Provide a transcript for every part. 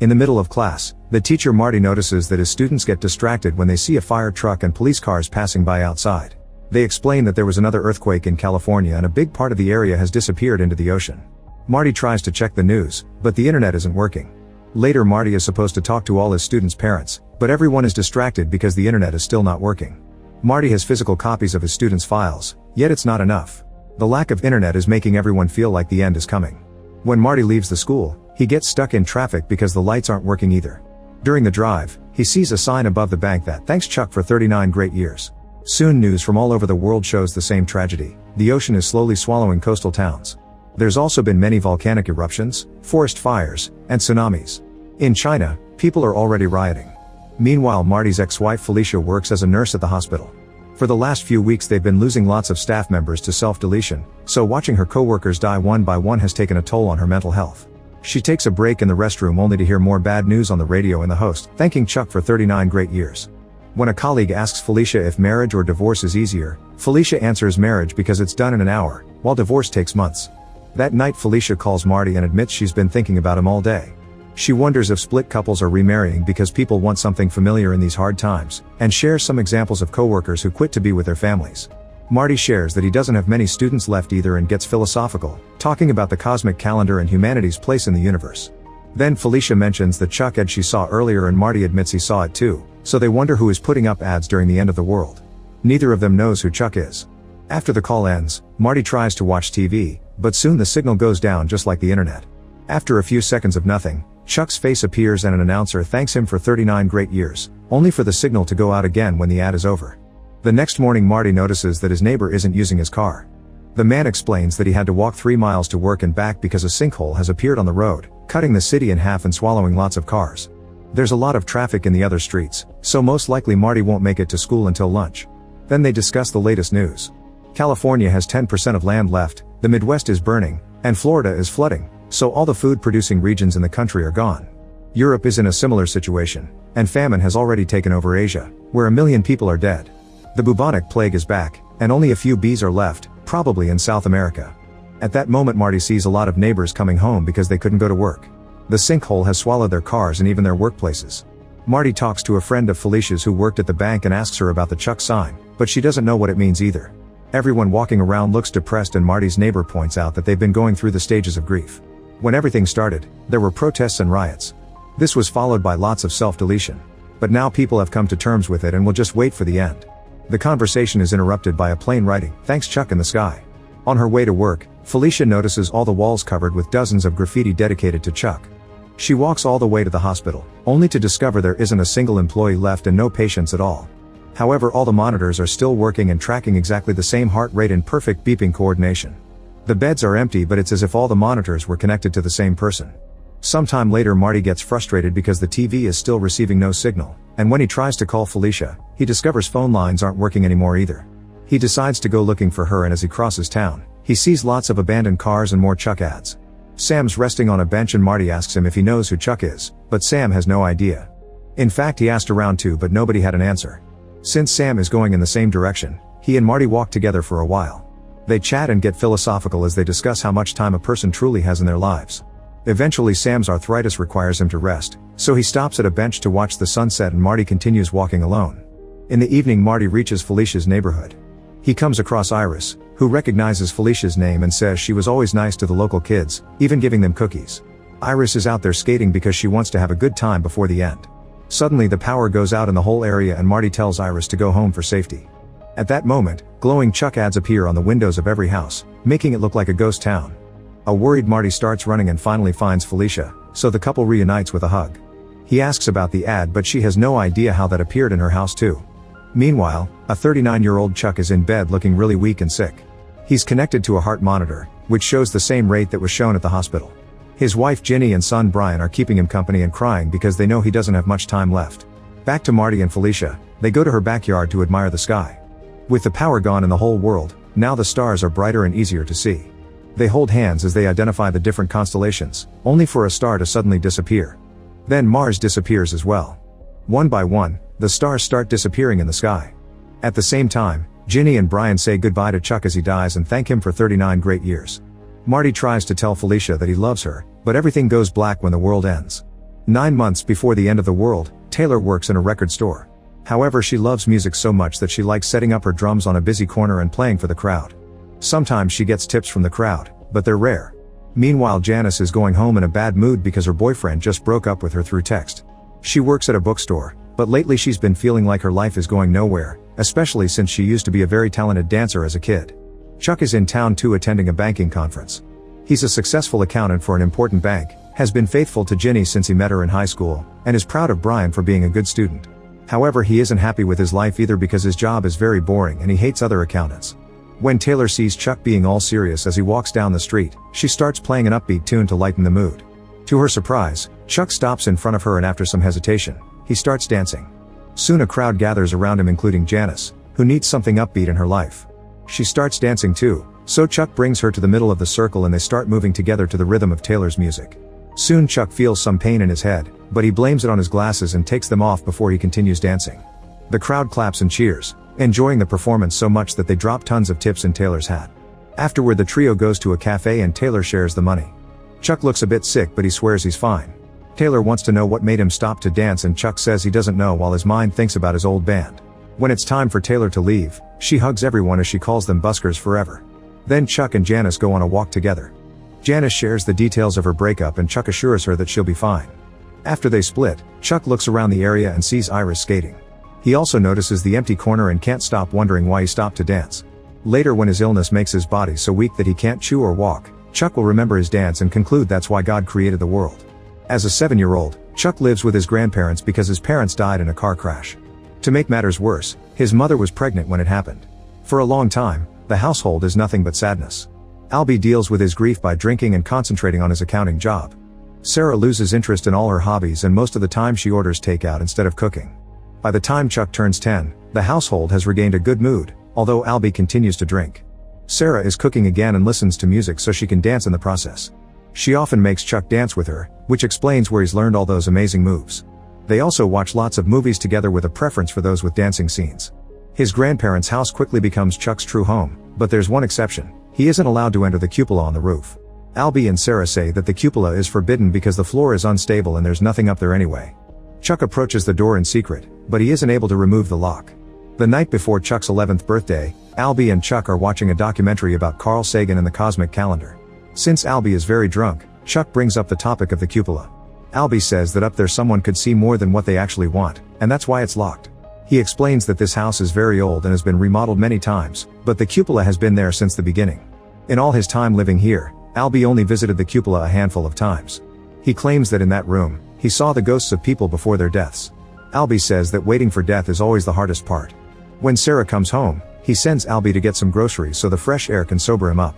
In the middle of class, the teacher Marty notices that his students get distracted when they see a fire truck and police cars passing by outside. They explain that there was another earthquake in California and a big part of the area has disappeared into the ocean. Marty tries to check the news, but the internet isn't working. Later Marty is supposed to talk to all his students' parents, but everyone is distracted because the internet is still not working. Marty has physical copies of his students' files, yet it's not enough. The lack of internet is making everyone feel like the end is coming. When Marty leaves the school, he gets stuck in traffic because the lights aren't working either. During the drive, he sees a sign above the bank that thanks Chuck for 39 great years. Soon news from all over the world shows the same tragedy. The ocean is slowly swallowing coastal towns. There's also been many volcanic eruptions, forest fires, and tsunamis. In China, people are already rioting. Meanwhile, Marty's ex-wife Felicia works as a nurse at the hospital. For the last few weeks they've been losing lots of staff members to self-deletion, so watching her co-workers die one by one has taken a toll on her mental health. She takes a break in the restroom only to hear more bad news on the radio and the host, thanking Chuck for 39 great years. When a colleague asks Felicia if marriage or divorce is easier, Felicia answers marriage because it's done in an hour, while divorce takes months. That night Felicia calls Marty and admits she's been thinking about him all day. She wonders if split couples are remarrying because people want something familiar in these hard times, and shares some examples of coworkers who quit to be with their families. Marty shares that he doesn't have many students left either and gets philosophical, talking about the cosmic calendar and humanity's place in the universe. Then Felicia mentions the Chuck ad she saw earlier and Marty admits he saw it too, so they wonder who is putting up ads during the end of the world. Neither of them knows who Chuck is. After the call ends, Marty tries to watch TV, but soon the signal goes down just like the internet. After a few seconds of nothing, Chuck's face appears and an announcer thanks him for 39 great years, only for the signal to go out again when the ad is over. The next morning Marty notices that his neighbor isn't using his car. The man explains that he had to walk 3 miles to work and back because a sinkhole has appeared on the road, cutting the city in half and swallowing lots of cars. There's a lot of traffic in the other streets, so most likely Marty won't make it to school until lunch. Then they discuss the latest news. California has 10% of land left, the Midwest is burning, and Florida is flooding, so all the food-producing regions in the country are gone. Europe is in a similar situation, and famine has already taken over Asia, where 1 million people are dead. The bubonic plague is back, and only a few bees are left, probably in South America. At that moment Marty sees a lot of neighbors coming home because they couldn't go to work. The sinkhole has swallowed their cars and even their workplaces. Marty talks to a friend of Felicia's who worked at the bank and asks her about the Chuck sign, but she doesn't know what it means either. Everyone walking around looks depressed and Marty's neighbor points out that they've been going through the stages of grief. When everything started, there were protests and riots. This was followed by lots of self-deletion. But now people have come to terms with it and will just wait for the end. The conversation is interrupted by a plane writing, "Thanks Chuck" in the sky. On her way to work, Felicia notices all the walls covered with dozens of graffiti dedicated to Chuck. She walks all the way to the hospital, only to discover there isn't a single employee left and no patients at all. However, all the monitors are still working and tracking exactly the same heart rate and perfect beeping coordination. The beds are empty, but it's as if all the monitors were connected to the same person. Sometime later Marty gets frustrated because the TV is still receiving no signal, and when he tries to call Felicia, he discovers phone lines aren't working anymore either. He decides to go looking for her and as he crosses town, he sees lots of abandoned cars and more Chuck ads. Sam's resting on a bench and Marty asks him if he knows who Chuck is, but Sam has no idea. In fact, he asked around too, but nobody had an answer. Since Sam is going in the same direction, he and Marty walk together for a while. They chat and get philosophical as they discuss how much time a person truly has in their lives. Eventually Sam's arthritis requires him to rest, so he stops at a bench to watch the sunset and Marty continues walking alone. In the evening Marty reaches Felicia's neighborhood. He comes across Iris, who recognizes Felicia's name and says she was always nice to the local kids, even giving them cookies. Iris is out there skating because she wants to have a good time before the end. Suddenly the power goes out in the whole area and Marty tells Iris to go home for safety. At that moment, glowing Chuck ads appear on the windows of every house, making it look like a ghost town. A worried Marty starts running and finally finds Felicia, so the couple reunites with a hug. He asks about the ad, but she has no idea how that appeared in her house too. Meanwhile, a 39-year-old Chuck is in bed looking really weak and sick. He's connected to a heart monitor, which shows the same rate that was shown at the hospital. His wife Ginny and son Brian are keeping him company and crying because they know he doesn't have much time left. Back to Marty and Felicia, they go to her backyard to admire the sky. With the power gone in the whole world, now the stars are brighter and easier to see. They hold hands as they identify the different constellations, only for a star to suddenly disappear. Then Mars disappears as well. One by one, the stars start disappearing in the sky. At the same time, Ginny and Brian say goodbye to Chuck as he dies and thank him for 39 great years. Marty tries to tell Felicia that he loves her, but everything goes black when the world ends. 9 months before the end of the world, Taylor works in a record store. However, she loves music so much that she likes setting up her drums on a busy corner and playing for the crowd. Sometimes she gets tips from the crowd, but they're rare. Meanwhile, Janice is going home in a bad mood because her boyfriend just broke up with her through text. She works at a bookstore, but lately she's been feeling like her life is going nowhere, especially since she used to be a very talented dancer as a kid. Chuck is in town too, attending a banking conference. He's a successful accountant for an important bank, has been faithful to Ginny since he met her in high school, and is proud of Brian for being a good student. However, he isn't happy with his life either because his job is very boring and he hates other accountants. When Taylor sees Chuck being all serious as he walks down the street, she starts playing an upbeat tune to lighten the mood. To her surprise, Chuck stops in front of her and after some hesitation, he starts dancing. Soon a crowd gathers around him, including Janice, who needs something upbeat in her life. She starts dancing too, so Chuck brings her to the middle of the circle and they start moving together to the rhythm of Taylor's music. Soon Chuck feels some pain in his head, but he blames it on his glasses and takes them off before he continues dancing. The crowd claps and cheers, enjoying the performance so much that they drop tons of tips in Taylor's hat. Afterward, the trio goes to a cafe and Taylor shares the money. Chuck looks a bit sick, but he swears he's fine. Taylor wants to know what made him stop to dance and Chuck says he doesn't know while his mind thinks about his old band. When it's time for Taylor to leave, she hugs everyone as she calls them buskers forever. Then Chuck and Janice go on a walk together. Janice shares the details of her breakup and Chuck assures her that she'll be fine. After they split, Chuck looks around the area and sees Iris skating. He also notices the empty corner and can't stop wondering why he stopped to dance. Later, when his illness makes his body so weak that he can't chew or walk, Chuck will remember his dance and conclude that's why God created the world. As a 7-year-old, Chuck lives with his grandparents because his parents died in a car crash. To make matters worse, his mother was pregnant when it happened. For a long time, the household is nothing but sadness. Albie deals with his grief by drinking and concentrating on his accounting job. Sarah loses interest in all her hobbies and most of the time she orders takeout instead of cooking. By the time Chuck turns 10, the household has regained a good mood, although Albie continues to drink. Sarah is cooking again and listens to music so she can dance in the process. She often makes Chuck dance with her, which explains where he's learned all those amazing moves. They also watch lots of movies together with a preference for those with dancing scenes. His grandparents' house quickly becomes Chuck's true home, but there's one exception: he isn't allowed to enter the cupola on the roof. Albie and Sarah say that the cupola is forbidden because the floor is unstable and there's nothing up there anyway. Chuck approaches the door in secret, but he isn't able to remove the lock. The night before Chuck's 11th birthday, Albie and Chuck are watching a documentary about Carl Sagan and the cosmic calendar. Since Albie is very drunk, Chuck brings up the topic of the cupola. Albie says that up there someone could see more than what they actually want, and that's why it's locked. He explains that this house is very old and has been remodeled many times, but the cupola has been there since the beginning. In all his time living here, Albie only visited the cupola a handful of times. He claims that in that room, he saw the ghosts of people before their deaths. Albie says that waiting for death is always the hardest part. When Sarah comes home, he sends Albie to get some groceries so the fresh air can sober him up.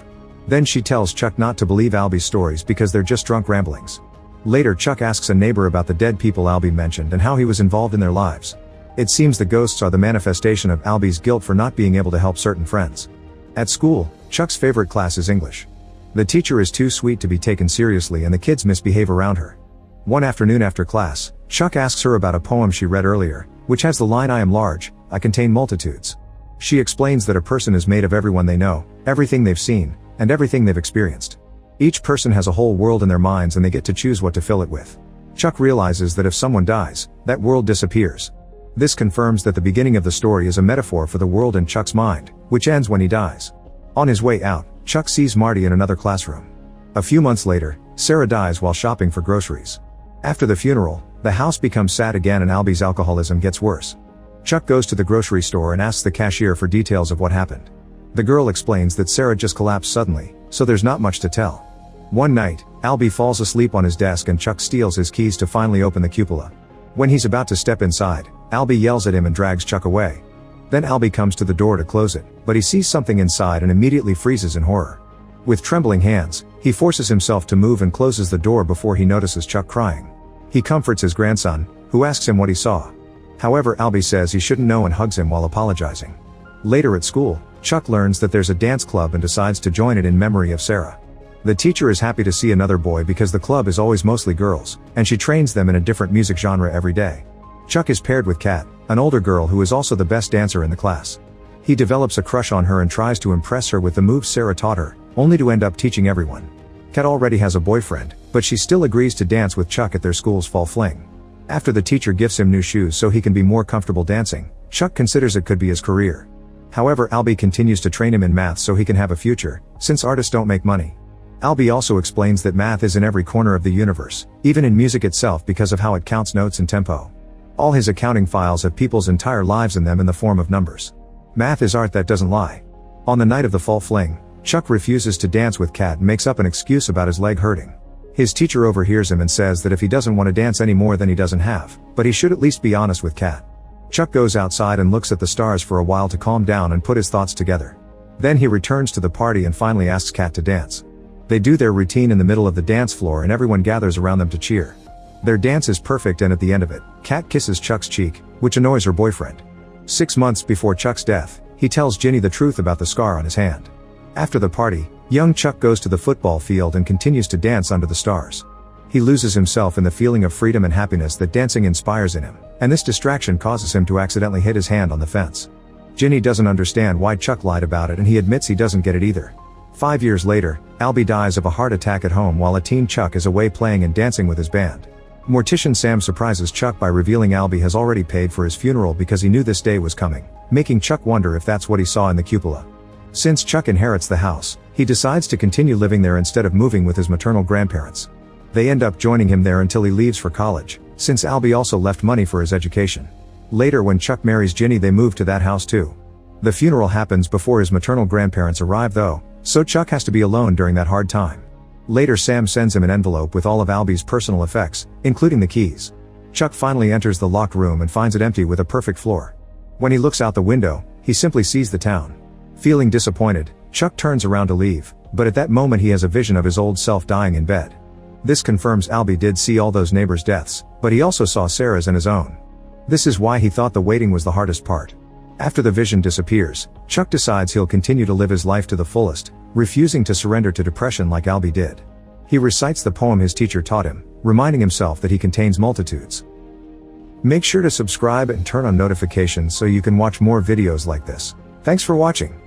Then she tells Chuck not to believe Albie's stories because they're just drunk ramblings. Later, Chuck asks a neighbor about the dead people Albie mentioned and how he was involved in their lives. It seems the ghosts are the manifestation of Albie's guilt for not being able to help certain friends. At school, Chuck's favorite class is English. The teacher is too sweet to be taken seriously and the kids misbehave around her. One afternoon after class, Chuck asks her about a poem she read earlier, which has the line, "I am large, I contain multitudes." She explains that a person is made of everyone they know, everything they've seen, and everything they've experienced. Each person has a whole world in their minds and they get to choose what to fill it with. Chuck realizes that if someone dies, that world disappears. This confirms that the beginning of the story is a metaphor for the world in Chuck's mind, which ends when he dies. On his way out, Chuck sees Marty in another classroom. A few months later, Sarah dies while shopping for groceries. After the funeral, the house becomes sad again and Albie's alcoholism gets worse. Chuck goes to the grocery store and asks the cashier for details of what happened. The girl explains that Sarah just collapsed suddenly, so there's not much to tell. One night, Albie falls asleep on his desk and Chuck steals his keys to finally open the cupola. When he's about to step inside, Albie yells at him and drags Chuck away. Then Albie comes to the door to close it, but he sees something inside and immediately freezes in horror. With trembling hands, he forces himself to move and closes the door before he notices Chuck crying. He comforts his grandson, who asks him what he saw. However, Albie says he shouldn't know and hugs him while apologizing. Later at school, Chuck learns that there's a dance club and decides to join it in memory of Sarah. The teacher is happy to see another boy because the club is always mostly girls, and she trains them in a different music genre every day. Chuck is paired with Kat, an older girl who is also the best dancer in the class. He develops a crush on her and tries to impress her with the moves Sarah taught her, only to end up teaching everyone. Kat already has a boyfriend, but she still agrees to dance with Chuck at their school's fall fling. After the teacher gifts him new shoes so he can be more comfortable dancing, Chuck considers it could be his career. However, Albie continues to train him in math so he can have a future, since artists don't make money. Albie also explains that math is in every corner of the universe, even in music itself because of how it counts notes and tempo. All his accounting files have people's entire lives in them in the form of numbers. Math is art that doesn't lie. On the night of the fall fling, Chuck refuses to dance with Kat and makes up an excuse about his leg hurting. His teacher overhears him and says that if he doesn't want to dance anymore then he doesn't have, but he should at least be honest with Kat. Chuck goes outside and looks at the stars for a while to calm down and put his thoughts together. Then he returns to the party and finally asks Kat to dance. They do their routine in the middle of the dance floor and everyone gathers around them to cheer. Their dance is perfect and at the end of it, Kat kisses Chuck's cheek, which annoys her boyfriend. 6 months before Chuck's death, he tells Ginny the truth about the scar on his hand. After the party, young Chuck goes to the football field and continues to dance under the stars. He loses himself in the feeling of freedom and happiness that dancing inspires in him, and this distraction causes him to accidentally hit his hand on the fence. Ginny doesn't understand why Chuck lied about it and he admits he doesn't get it either. 5 years later, Albie dies of a heart attack at home while a teen Chuck is away playing and dancing with his band. Mortician Sam surprises Chuck by revealing Albie has already paid for his funeral because he knew this day was coming, making Chuck wonder if that's what he saw in the cupola. Since Chuck inherits the house, he decides to continue living there instead of moving with his maternal grandparents. They end up joining him there until he leaves for college, since Albie also left money for his education. Later when Chuck marries Ginny they move to that house too. The funeral happens before his maternal grandparents arrive though, so Chuck has to be alone during that hard time. Later Sam sends him an envelope with all of Albie's personal effects, including the keys. Chuck finally enters the locked room and finds it empty with a perfect floor. When he looks out the window, he simply sees the town. Feeling disappointed, Chuck turns around to leave, but at that moment he has a vision of his old self dying in bed. This confirms Albie did see all those neighbors' deaths, but he also saw Sarah's and his own. This is why he thought the waiting was the hardest part. After the vision disappears, Chuck decides he'll continue to live his life to the fullest, refusing to surrender to depression like Albie did. He recites the poem his teacher taught him, reminding himself that he contains multitudes. Make sure to subscribe and turn on notifications so you can watch more videos like this. Thanks for watching.